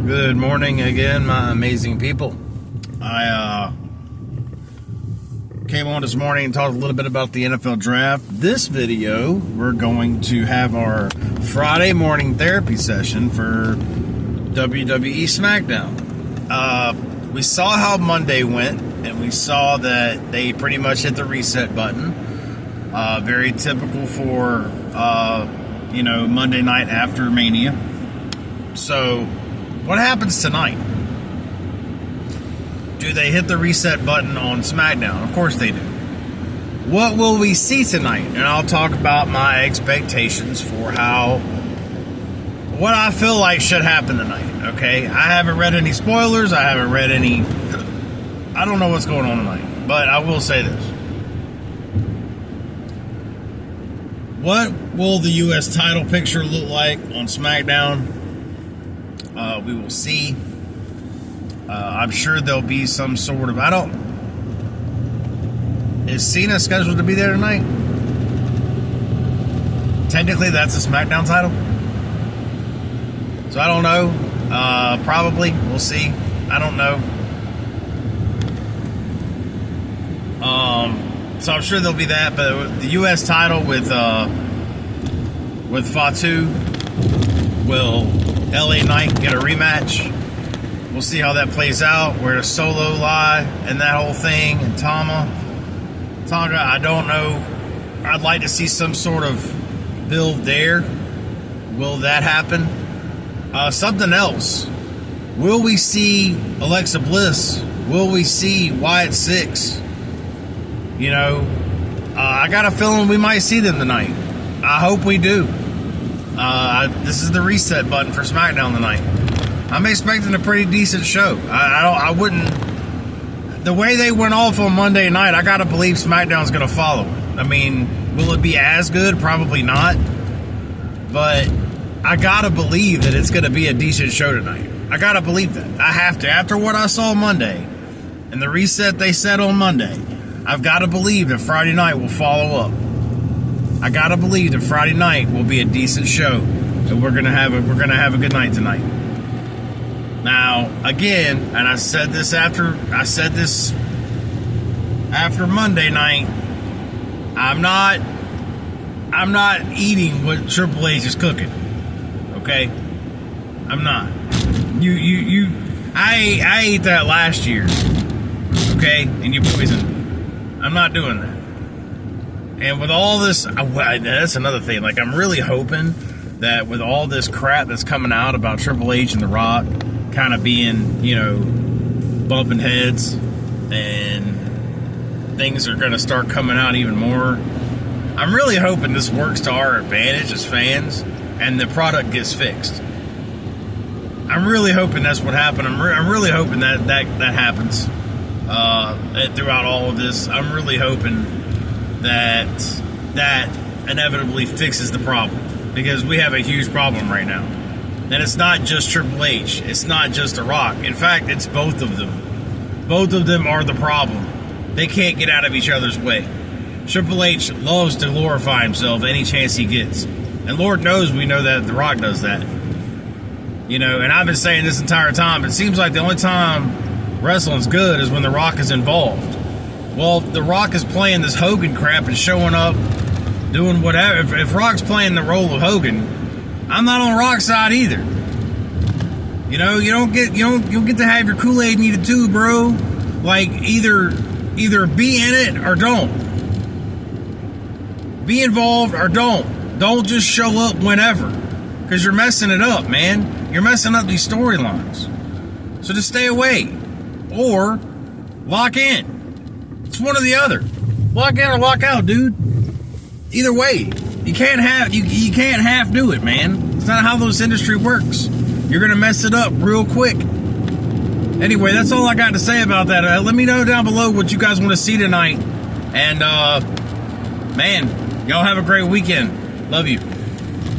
Good morning again, my amazing people. I came on this morning and talked a little bit about the NFL draft. This video, we're going to have our Friday morning therapy session for WWE Smackdown. We saw how Monday went, and we saw that they pretty much hit the reset button. Very typical for, Monday night after Mania. So, what happens tonight? Do they hit the reset button on Smackdown? Of course they do. What will we see tonight? And I'll talk about my expectations for what I feel like should happen tonight, okay? I haven't read any spoilers. I don't know what's going on tonight. But I will say this. What will the U.S. title picture look like on Smackdown? We will see. I'm sure there'll be some sort of... Is Cena scheduled to be there tonight? Technically, that's a Smackdown title. So I don't know. Probably. We'll see. I don't know. So I'm sure there'll be that. But the U.S. title with Fatu, will LA Knight get a rematch? We'll see how that plays out. Where does Solo lie and that whole thing, and Tonga, I don't know. I'd like to see some sort of build there. Will that happen? Something else. Will we see Alexa Bliss? Will we see Wyatt Six? I got a feeling we might see them tonight. I hope we do. This is the reset button for SmackDown tonight. I'm expecting a pretty decent show. I wouldn't... The way they went off on Monday night, I gotta believe SmackDown's gonna follow it. I mean, will it be as good? Probably not. But I gotta believe that it's gonna be a decent show tonight. I gotta believe that. I have to. After what I saw Monday, and the reset they set on Monday, I've gotta believe that Friday night will follow up. I gotta believe that Friday night will be a decent show, and we're gonna have a good night tonight. Now, again, and I said this after Monday night, I'm not eating what Triple H is cooking. Okay? I'm not. I ate that last year. Okay? And you poisoned me. I'm not doing that. And with all this, that's another thing. Like, I'm really hoping that with all this crap that's coming out about Triple H and The Rock kind of being, bumping heads, and things are going to start coming out even more, I'm really hoping this works to our advantage as fans, and the product gets fixed. I'm really hoping that's what happened. I'm really hoping that happens throughout all of this. I'm really hoping that inevitably fixes the problem, because we have a huge problem right now. And it's not just Triple H. It's not just The Rock. In fact, it's both of them. Both of them are the problem. They can't get out of each other's way. Triple H loves to glorify himself any chance he gets. And Lord knows we know that The Rock does that. And I've been saying this entire time, it seems like the only time wrestling's good is when The Rock is involved. Well, The Rock is playing this Hogan crap and showing up, doing whatever. If Rock's playing the role of Hogan, I'm not on Rock's side either. You don't get to have your Kool-Aid and eat it too, bro. Like, either be in it or don't. Be involved or don't. Don't just show up whenever, because you're messing it up, man. You're messing up these storylines. So just stay away, or lock in. It's one or the other. Lock in or lock out, dude. Either way. You can't half do it, man. It's not how this industry works. You're gonna mess it up real quick. Anyway, that's all I got to say about that. Let me know down below what you guys want to see tonight. And man, y'all have a great weekend. Love you.